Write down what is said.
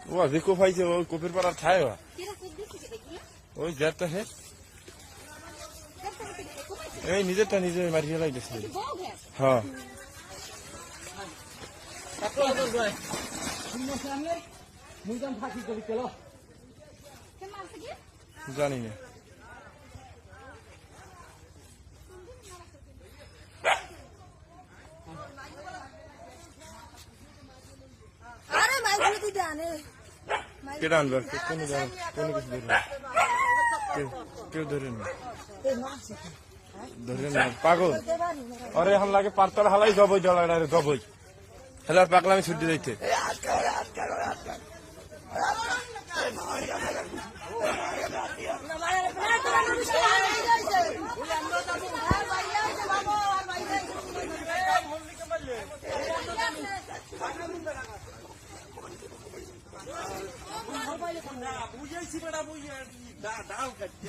वो देखो भाई जो कोपर पर ठाए हुआ ওই যেটা হে এই নিজেরটা নিজে মারিয়ে লাইতেছে হ্যাঁ জানি না কেডা আনবে কোনো কিছু কেউ ধরে না ধরে না পাগল আরে এখন লাগে পারতার হালাই জবই জলা জবই হেলার পাগলামি ছুটি যাইতে বুঝেছি বেটা বুঝে ডাল কাটছে